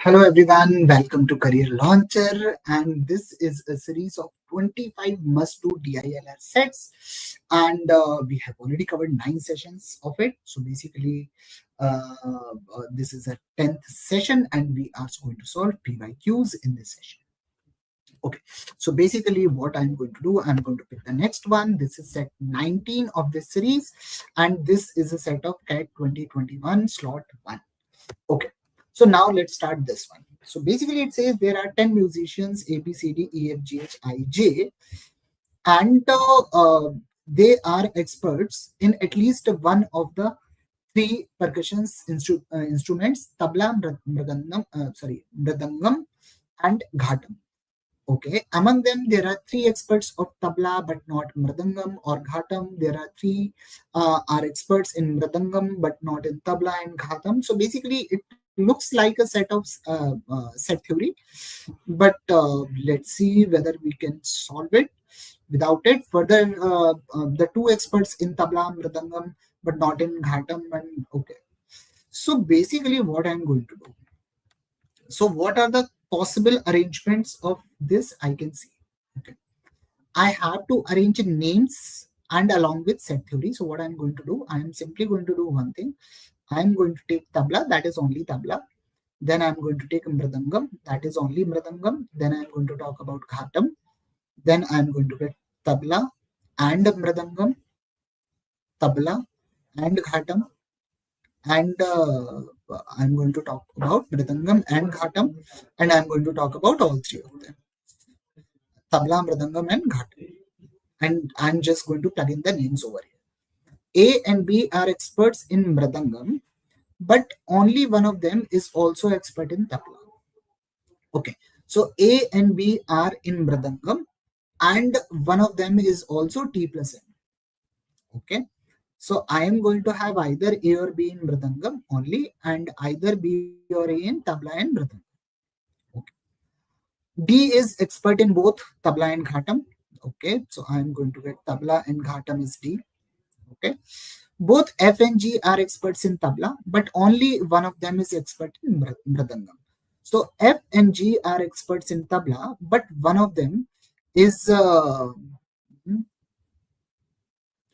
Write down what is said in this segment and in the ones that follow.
Hello everyone, welcome to Career Launcher, and this is a series of 25 must-do DILR sets, and we have already covered 9 sessions of it. So basically, this is a 10th session, and we are going to solve PYQs in this session. Okay, so basically what I'm going to do, I'm going to pick the next one. This is set 19 of this series, and this is a set of CAT 2021 slot 1. Okay, so now let's start this one. So basically it says there are 10 musicians A, B, C, D, E, F, G, H, I, J, and they are experts in at least one of the three instruments, tabla, mridangam, and ghatam. Okay, among them there are 3 experts of tabla but not mridangam or ghatam. There are 3 are experts in mridangam but not in tabla and ghatam. So basically it looks like a set of set theory, but let's see whether we can solve it without it. Further, the 2 experts in tabla, mridangam but not in ghatam. And okay, so basically what I'm going to do. So what are the possible arrangements of this? I can see. Okay, I have to arrange names and along with set theory. So what I'm going to do, I'm simply going to do one thing. I'm going to take tabla, that is only tabla. Then I'm going to take mridangam, that is only mridangam. Then I'm going to talk about ghatam. Then I'm going to get tabla and mridangam, tabla and ghatam, and I'm going to talk about mridangam and ghatam, and I'm going to talk about all 3 of them, tabla, mridangam, and ghatam. And I'm just going to plug in the names over here. A and B are experts in mridangam, but only one of them is also expert in tabla. Okay, so A and B are in mridangam, and one of them is also T plus N. Okay, so I am going to have either A or B in mridangam only, and either B or A in tabla and mridangam. Okay. D is expert in both tabla and ghatam. Okay, so I am going to get tabla and ghatam is D. Okay, both F and G are experts in tabla, but only one of them is expert in mridangam. So F and G are experts in tabla, but one of them is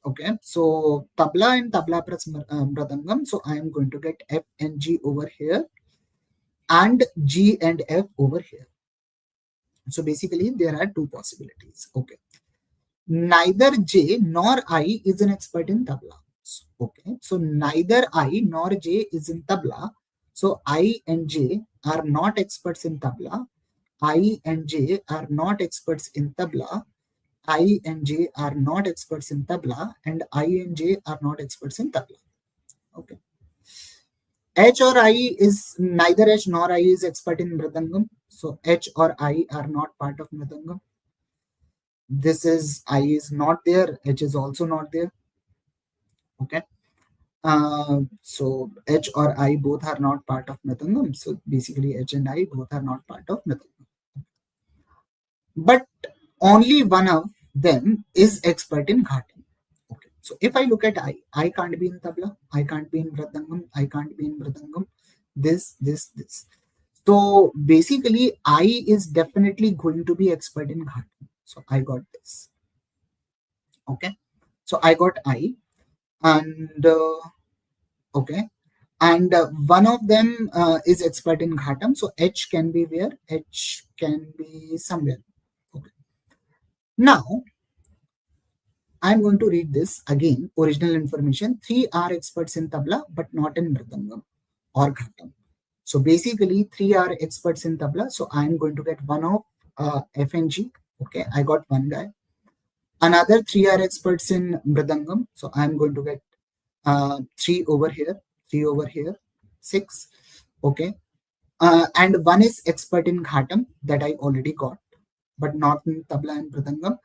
okay, so tabla and tabla plus mridangam. So I am going to get F and G over here and G and F over here. So basically there are 2 possibilities. Okay, neither J nor I is an expert in tabla. Okay, so neither I nor J is in tabla. So I and J are not experts in tabla. I and J are not experts in tabla. I and J are not experts in tabla, and I and J are not experts in tabla. Okay. H or I is neither H nor I is expert in mridangam. So H or I are not part of mridangam. This is I is not there. H is also not there. Okay. So H or I both are not part of mridangam. So basically H and I both are not part of mridangam. But only one of them is expert in ghatam. Okay. So if I look at I can't be in tabla, I can't be in mridangam, I can't be in mridangam, this. So basically I is definitely going to be expert in ghatam. So I got this. Okay. So I got I, and okay, and one of them is expert in ghatam. So H can be where? H can be somewhere. Okay. Now I'm going to read this again. Original information. 3 are experts in tabla but not in mridangam or ghatam. So basically 3 are experts in tabla. So I'm going to get one of F and G. Okay, I got one guy. Another 3 are experts in mridangam. So I'm going to get 3 over here, 3 over here, 6. Okay, and one is expert in ghatam that I already got, but not in tabla and mridangam.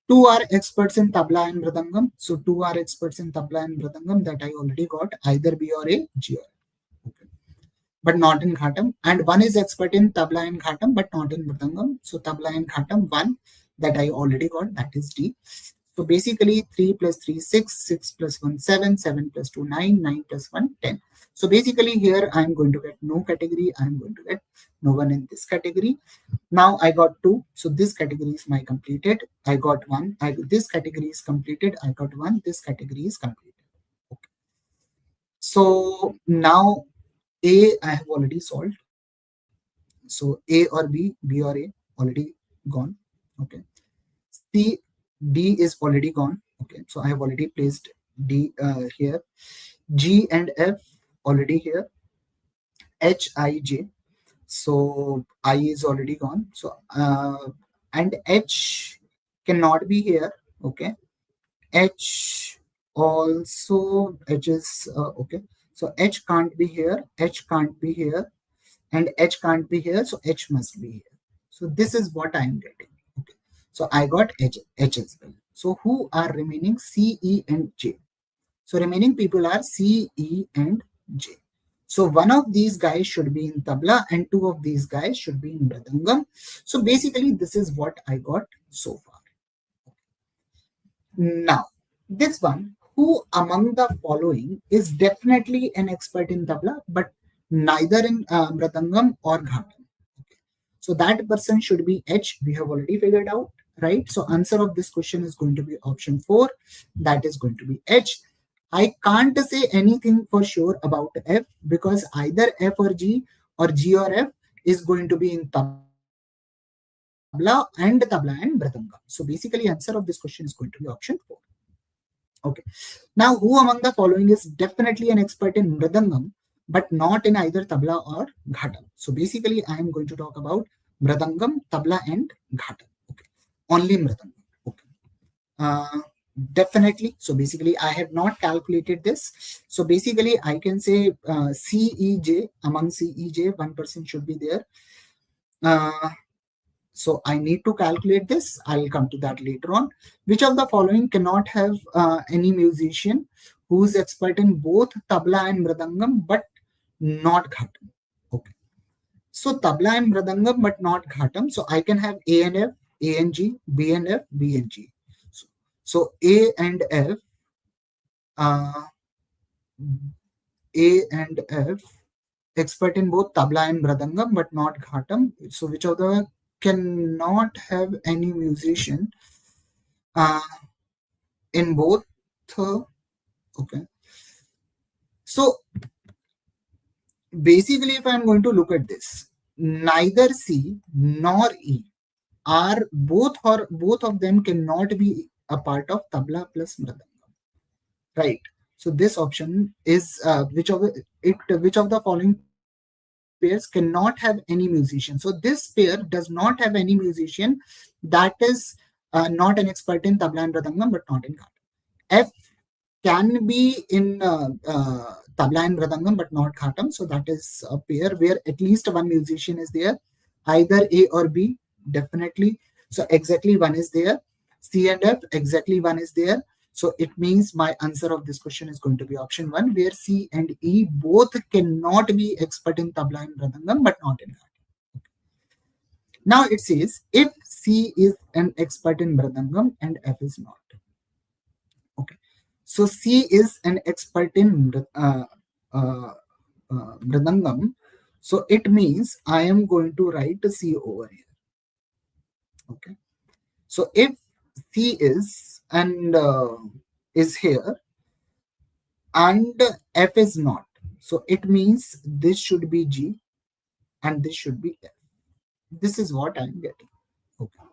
2 are experts in tabla and mridangam. So 2 are experts in tabla and mridangam that I already got, either B or A, G or A. Okay, but not in ghatam. And one is expert in tabla and ghatam, but not in mridangam. So tabla and ghatam, one that I already got, that is D. So basically 3 plus 3, 6, 6 plus 1, 7, 7 plus 2, 9, 9 plus 1, 10. So basically here I'm going to get no category, I'm going to get no one in this category. Now I got 2, so this category is my completed. I got 1, this category is completed, I got 1, this category is completed. Okay. So now A I have already solved. So A or B or A already gone. Okay. C, D is already gone. Okay. So I have already placed D here. G and F already here. H, I, J. So I is already gone. So and H cannot be here. Okay. H also, H is okay. So H can't be here. H can't be here. And H can't be here, so H must be here. So this is what I am getting. Okay. So I got H as well. So who are remaining? C, E, and J. So remaining people are C, E, and J. So one of these guys should be in tabla and two of these guys should be in mridangam. So basically this is what I got so far. Now, this one, who among the following is definitely an expert in tabla, but neither in mridangam or ghatam? Okay. So that person should be H. We have already figured out, right? So answer of this question is going to be option 4. That is going to be H. I can't say anything for sure about F because either F or G or F is going to be in tabla and mridangam. So basically answer of this question is going to be option 4. Okay. Now, who among the following is definitely an expert in mridangam, but not in either tabla or ghatam? So basically, I am going to talk about mridangam, tabla, and ghatam. Okay. Only mridangam. Okay. Definitely. So basically, I have not calculated this. So basically, I can say CEJ, among CEJ, one person should be there. So I need to calculate this. I'll come to that later on. Which of the following cannot have any musician who is expert in both tabla and mridangam but not ghatam? Okay. So tabla and mridangam but not ghatam. So I can have A and F, A and G, B and F, B and G. So A and F, A and F, expert in both tabla and mridangam but not ghatam. So which of the cannot have any musician in both? Okay. So basically, if I'm going to look at this, neither C nor E are both of them cannot be a part of tabla plus mridangam, right? So this option is which of the following pairs cannot have any musician. So this pair does not have any musician that is not an expert in tabla and mridangam but not in ghatam. F can be in tabla and mridangam but not ghatam. So that is a pair where at least one musician is there, either A or B, definitely. So exactly one is there. C and F, exactly one is there. So it means my answer of this question is going to be option 1, where C and E both cannot be expert in tabla and mridangam but not in ghatam. Now it says if C is an expert in mridangam and F is not. Okay. So C is an expert in mridangam. So it means I am going to write C over here. Okay. So if C is and is here and F is not, so it means this should be G and this should be F. This is what I am getting. Okay.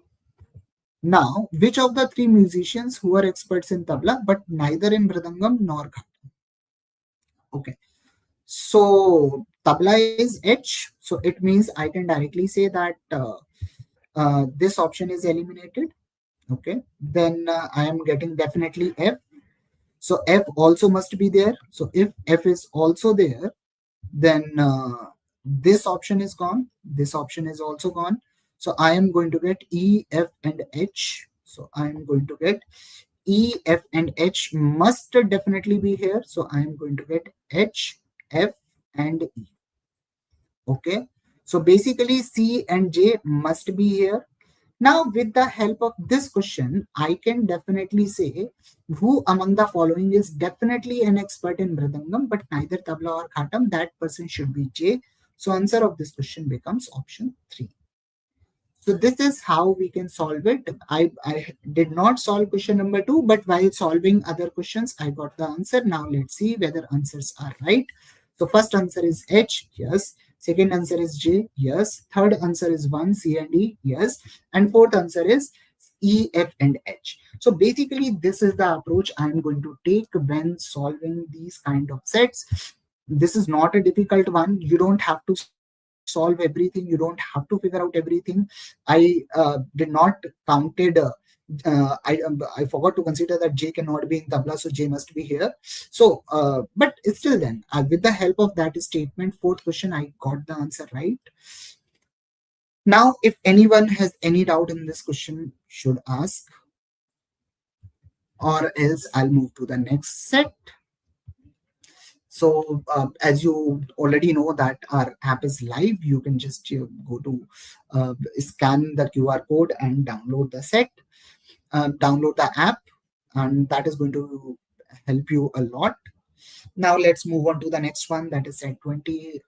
Now, which of the three musicians who are experts in tabla but neither in mridangam nor ghatam? Okay. So tabla is H. So it means I can directly say that this option is eliminated. Okay. Then I am getting definitely F. So F also must be there. So if F is also there, then this option is gone. This option is also gone. So I am going to get E, F, and H. So I am going to get E, F, and H must definitely be here. So I am going to get H, F, and E. Okay. So basically C and J must be here. Now, with the help of this question, I can definitely say who among the following is definitely an expert in Mridangam, but neither tabla or khatam. That person should be J. So, answer of this question becomes option 3. So this is how we can solve it. I did not solve question number 2, but while solving other questions, I got the answer. Now let's see whether answers are right. So first answer is H, yes. Second answer is J, yes. Third answer is 1, C and E, yes. And fourth answer is E, F and H. So basically this is the approach I'm going to take when solving these kind of sets. This is not a difficult one. You don't have to solve everything. You don't have to figure out everything. I did not counted. I forgot to consider that J cannot be in tabla, so J must be here. So, but still, then with the help of that statement, fourth question, I got the answer right. Now, if anyone has any doubt in this question, should ask, or else I'll move to the next set. So as you already know that our app is live, you can just go to scan the QR code and download the set, download the app, and that is going to help you a lot. Now let's move on to the next one, that is set 20,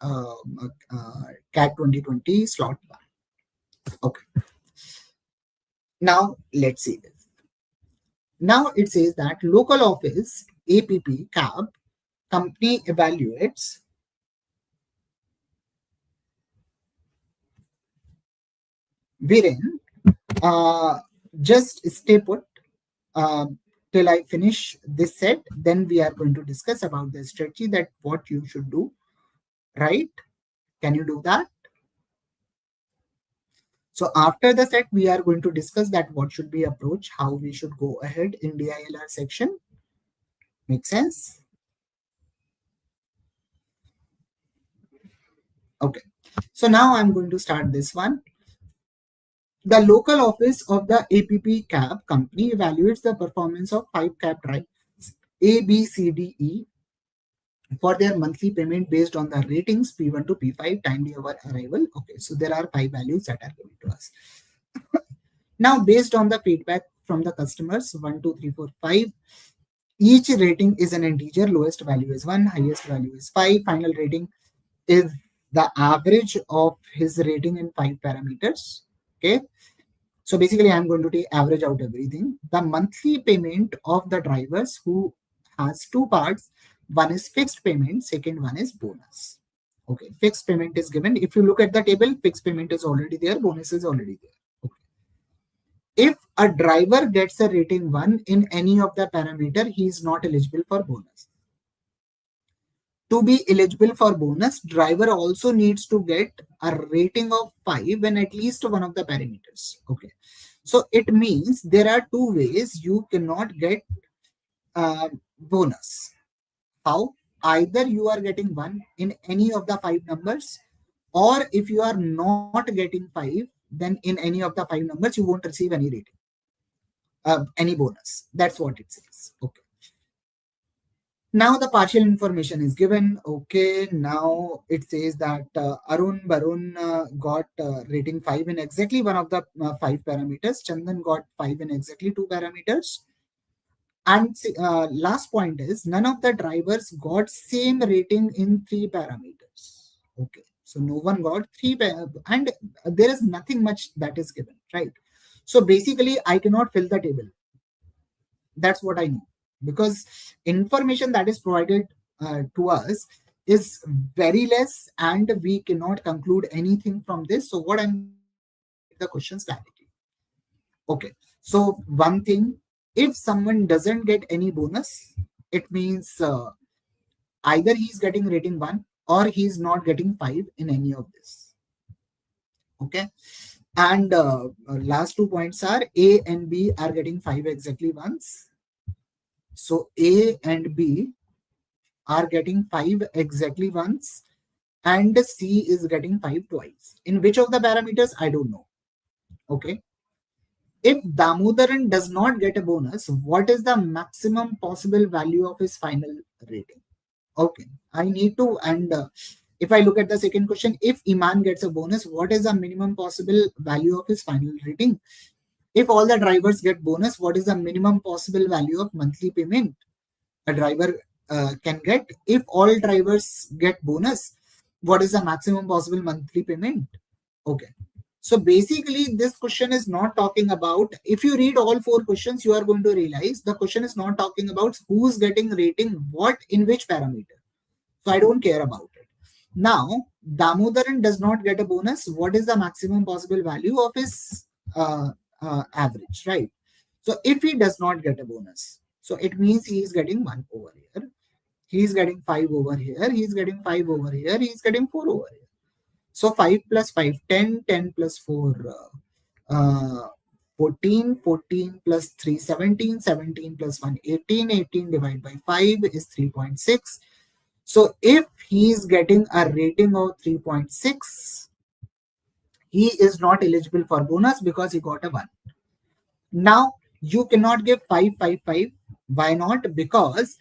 CAT 2020 slot 1. Okay. Now let's see this. Now it says that local office APP cab company evaluates wherein just stay put till I finish this set. Then we are going to discuss about the strategy that what you should do, right? Can you do that? So after the set, we are going to discuss that what should be approach, how we should go ahead in DILR section. Make sense? Okay. So now I'm going to start this one. The local office of the APP cab company evaluates the performance of 5 cab drivers A, B, C, D, E for their monthly payment based on the ratings P1 to P5 timely over arrival. Okay, so there are 5 values that are given to us. Now, based on the feedback from the customers 1, 2, 3, 4, 5, each rating is an integer. Lowest value is 1, highest value is 5. Final rating is the average of his rating in 5 parameters. Okay. So basically, I'm going to take average out everything. The monthly payment of the drivers who has 2 parts. One is fixed payment, second one is bonus. Okay, fixed payment is given. If you look at the table, fixed payment is already there, bonus is already there. Okay. If a driver gets a rating 1 in any of the parameter, he is not eligible for bonus. To be eligible for bonus, driver also needs to get a rating of 5 in at least one of the parameters. Okay. So it means there are 2 ways you cannot get bonus. How? Either you are getting 1 in any of the 5 numbers, or if you are not getting 5, then in any of the 5 numbers, you won't receive any rating, any bonus. That's what it says. Okay. Now the partial information is given. Okay, now it says that Arun Barun got rating 5 in exactly one of the 5 parameters. Chandan got 5 in exactly 2 parameters. And last point is none of the drivers got same rating in 3 parameters. Okay, so no one got 3 and there is nothing much that is given, right? So basically I cannot fill the table. That's what I know, because information that is provided to us is very less and we cannot conclude anything from this. So what I'm the questions directly. Okay, so one thing, if someone doesn't get any bonus, it means either he's getting rating 1 or he's not getting 5 in any of this. Okay, and last 2 points are A and B are getting 5 exactly once. So A and B are getting 5 exactly once, and C is getting 5 twice. In which of the parameters, I don't know. Okay. If Damodaran does not get a bonus, what is the maximum possible value of his final rating? Okay, I need to, and If I look at the second question, if Iman gets a bonus, what is the minimum possible value of his final rating? If all the drivers get bonus, what is the minimum possible value of monthly payment a driver can get? If all drivers get bonus, what is the maximum possible monthly payment? Okay. So basically, this question is not talking about, if you read all four questions, you are going to realize the question is not talking about who's getting rating what in which parameter. So I don't care about it. Now, Damodaran does not get a bonus. What is the maximum possible value of his average, right? So if he does not get a bonus, so it means he is getting 1 over here. He is getting 5 over here. He is getting 5 over here. He is getting 4 over here. So 5 plus 5, 10, 10 plus 4, 14, 14 plus 3, 17, 17 plus 1, 18, 18 divided by 5 is 3.6. So if he is getting a rating of 3.6, he is not eligible for bonus because he got a 1. Now, you cannot give 5, 5, 5. Why not? Because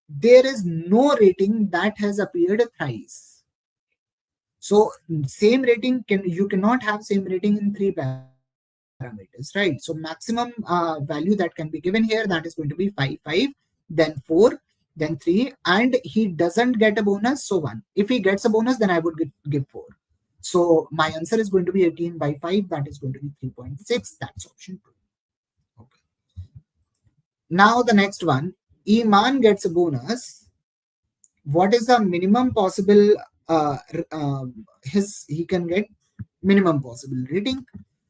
there is no rating that has appeared thrice. So same rating, you cannot have same rating in 3 parameters, right? So maximum value that can be given here, that is going to be 5, 5, then 4, then 3, and he doesn't get a bonus, so 1. If he gets a bonus, then I would give 4. So my answer is going to be 18 by 5, that is going to be 3.6. That's option 2. Okay. Now the next one, Iman gets a bonus. What is the minimum possible he can get minimum possible rating?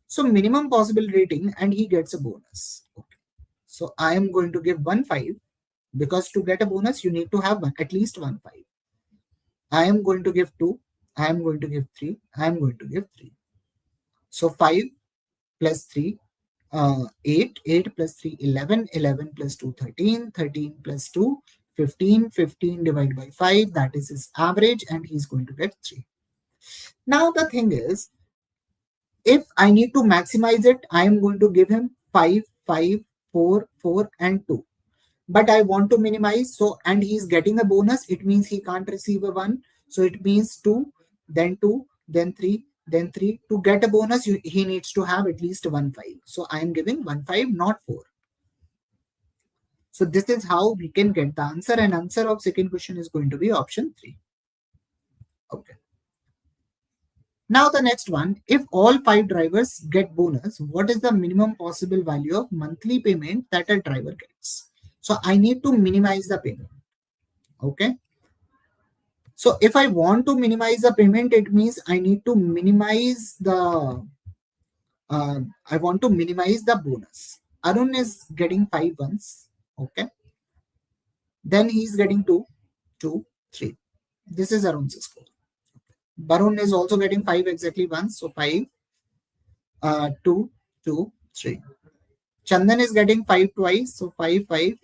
So minimum possible rating, and he gets a bonus. Okay. So I am going to give 1, 5, because to get a bonus you need to have at least 1, 5. I am going to give 2. I am going to give 3. I am going to give 3. So 5 plus 3, 8, 8 plus 3, 11, 11 plus 2, 13, 13 plus 2, 15, 15 divided by 5, that is his average, and he's going to get 3. Now the thing is, if I need to maximize it, I am going to give him 5, 5, 4, 4, and 2. But I want to minimize, so, and he's getting a bonus, it means he can't receive a 1. So it means 2, then 2, then 3, then 3. To get a bonus, he needs to have at least 1, 5. So I am giving 1, 5, not 4. So this is how we can get the answer, and answer of second question is going to be option 3. Okay. Now the next one, if all 5 drivers get bonus, what is the minimum possible value of monthly payment that a driver gets? So I need to minimize the payment. Okay. So if I want to minimize the payment, it means I need to minimize the bonus. Arun is getting 5 once. Okay. Then he's getting 2, 2, 3. This is Arun's score. Barun is also getting 5 exactly once. So 5, 2, 2, 3. Chandan is getting 5 twice. So 5, 5,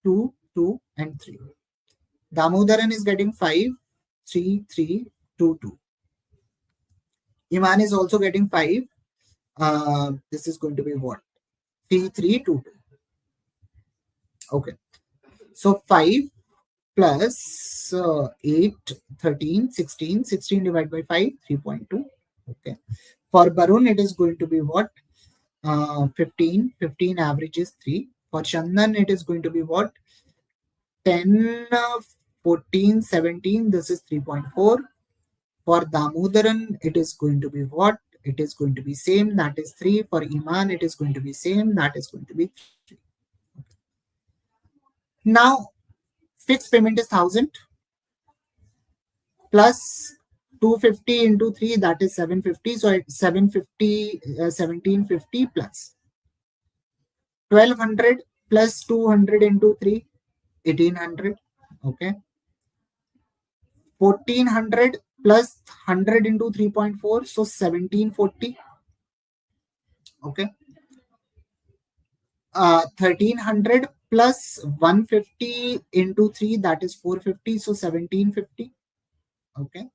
2, 2, and 3. Damodaran is getting 5, 3, 3, 2, 2. Iman is also getting 5. This is going to be what? 3, 3, 2, 2. Okay. So 5 plus 8, 13, 16. 16 divided by 5, 3.2. Okay. For Barun, it is going to be what? 15. 15 average is 3. For Chandan, it is going to be what? 10, 14, 17. This is 3.4. For Damodaran, it is going to be what? It is going to be same. That is 3. For Iman, it is going to be same. That is going to be 3. Now, fixed payment is 1000 plus 250 into 3, that is 750. So it's 750, 1750 plus 1200 plus 200 into 3, 1800. Okay. 1400 plus 100 into 3.4, so 1740. Okay. 1300 plus 150 into 3, that is 450, so 1750. Okay.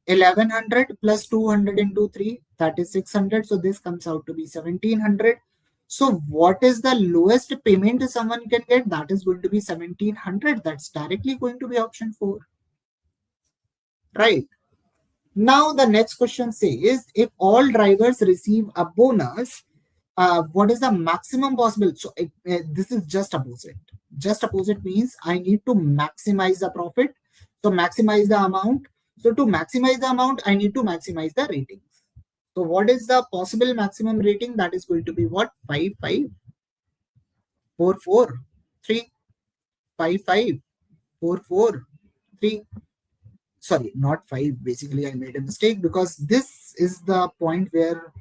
1100 plus 200 into 3, that is 600, so this comes out to be 1700. So what is the lowest payment someone can get? That is going to be 1700. That's directly going to be option 4. right? Now the next question says, if all drivers receive a bonus, what is the maximum possible? So this is just opposite. Just opposite means I need to maximize the profit. So maximize the amount. So to maximize the amount, I need to maximize the ratings. So what is the possible maximum rating? That is going to be what? 5, 5, 4, 4, 3, 5, 5, 4, 4, 3. Sorry, not 5. Basically, I made a mistake because this is the point where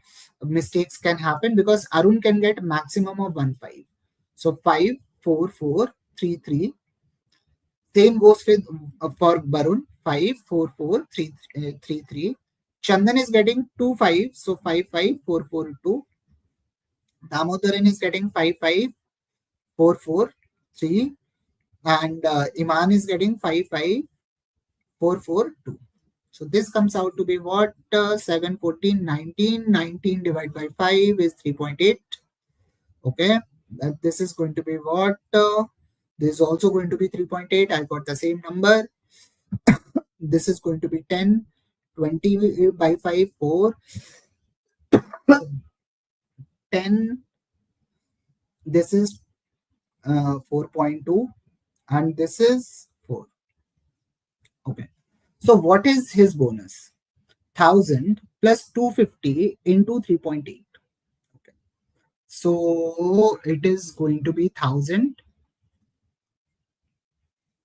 mistakes can happen, because Arun can get maximum of 1, 5. So 5, 4, 4, 3, 3. Same goes with for Barun, 5, 4, 4, 3, 3, 3. Chandan is getting 2, 5. So 5, 5, 4, 4, 2. Damodaran is getting 5, 5, 4, 4, 3. And Iman is getting 5, 5, 4, 4, 2. So this comes out to be what? 7, 14, 19. 19 divided by 5 is 3.8. Okay. This is going to be what? This is also going to be 3.8. I got the same number. This is going to be 10. 20 by 5, 4. 10. This is 4.2. And this is 4. Okay. So what is his bonus? 1000 plus 250 into 3.8. Okay. So it is going to be 1000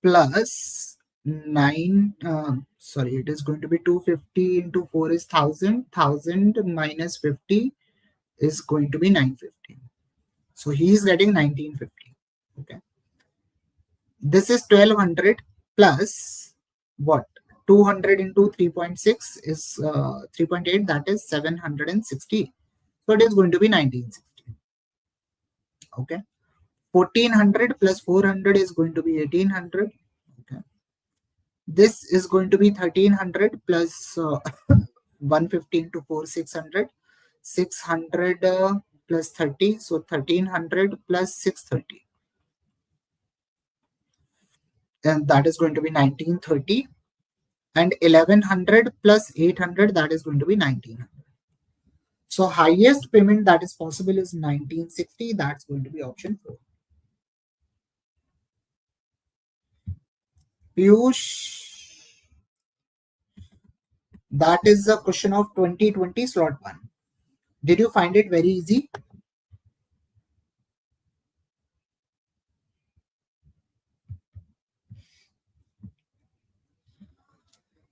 plus 9. Sorry, it is going to be 250 into 4 is 1000. 1000 minus 50 is going to be 950. So he is getting 1950. Okay. This is 1200 plus what? 200 into 3.6 is 3.8, that is 760. So it is going to be 1960. Okay. 1400 plus 400 is going to be 1800. Okay. This is going to be 1300 plus 150 into 4, 600. 600 plus 30. So 1300 plus 630. And that is going to be 1930. And 1100 plus 800, that is going to be 1900. So highest payment that is possible is 1960. That's going to be option 4. Piyush, that is the question of 2020 slot 1. Did you find it very easy?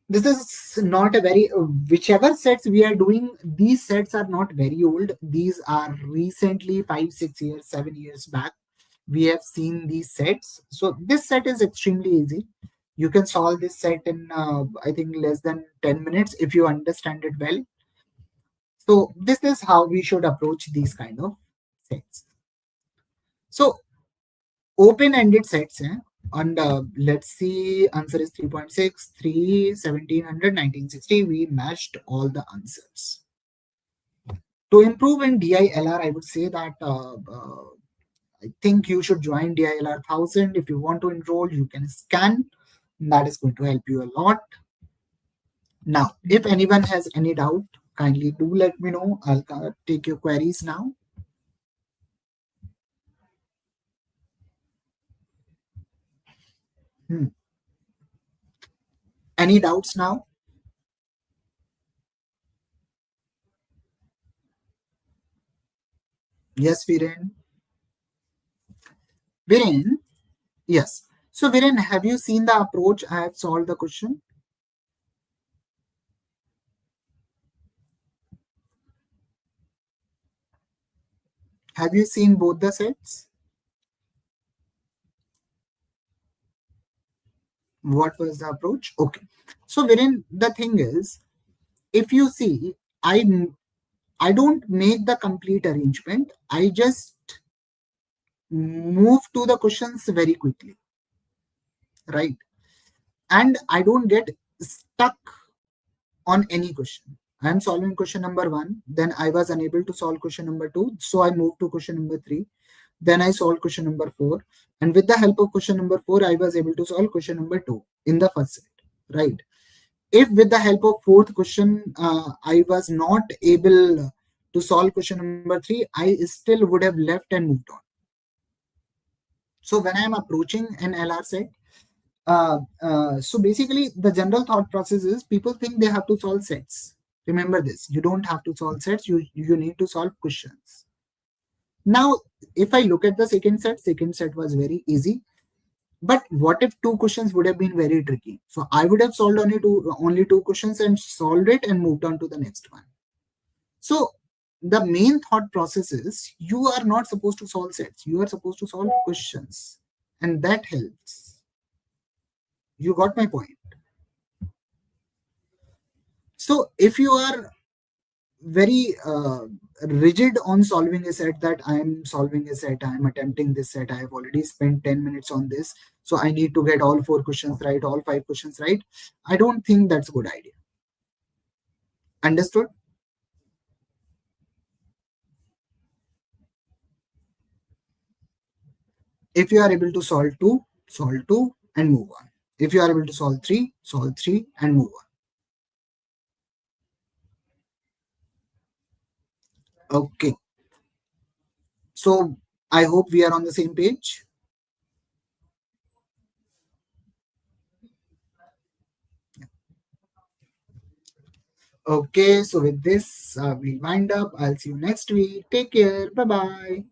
This is not a very, whichever sets we are doing, these sets are not very old. These are recently 5, 6 years, 7 years back. We have seen these sets. So this set is extremely easy. You can solve this set in, I think, less than 10 minutes if you understand it well. So this is how we should approach these kind of sets. So open-ended sets, and let's see, answer is 3.6, 3, 1700, 1960. We matched all the answers. To improve in DILR, I would say that I think you should join DILR 1000. If you want to enroll, you can scan. That is going to help you a lot. Now, if anyone has any doubt, kindly do let me know. I'll take your queries now. Any doubts now? Yes, Viren. Viren, yes. So Viren, have you seen the approach I have solved the question? Have you seen both the sets? What was the approach? Okay. So Viren, the thing is, if you see, I don't make the complete arrangement. I just move to the questions very quickly, right? And I don't get stuck on any question. I am solving question number 1, then I was unable to solve question number 2, so I moved to question number 3. Then I solved question number 4, and with the help of question number 4, I was able to solve question number 2 in the first set, right? if with the help of fourth question I was not able to solve question number 3, I still would have left and moved on. So when I am approaching an LR set, so basically the general thought process is people think they have to solve sets. Remember this, you don't have to solve sets, you need to solve questions. Now if I look at the second set was very easy. But what if two questions would have been very tricky? So I would have solved only two questions and solved it and moved on to the next one. So the main thought process is you are not supposed to solve sets. You are supposed to solve questions. And that helps. You got my point. So if you are very rigid on solving a set, that I am solving a set, I am attempting this set, I have already spent 10 minutes on this, so I need to get all 4 questions right, all 5 questions right, I don't think that's a good idea. Understood? If you are able to solve 2 and move on. If you are able to solve 3 and move on. Okay. So I hope we are on the same page. Okay, so with this, we wind up. I'll see you next week. Take care. Bye bye.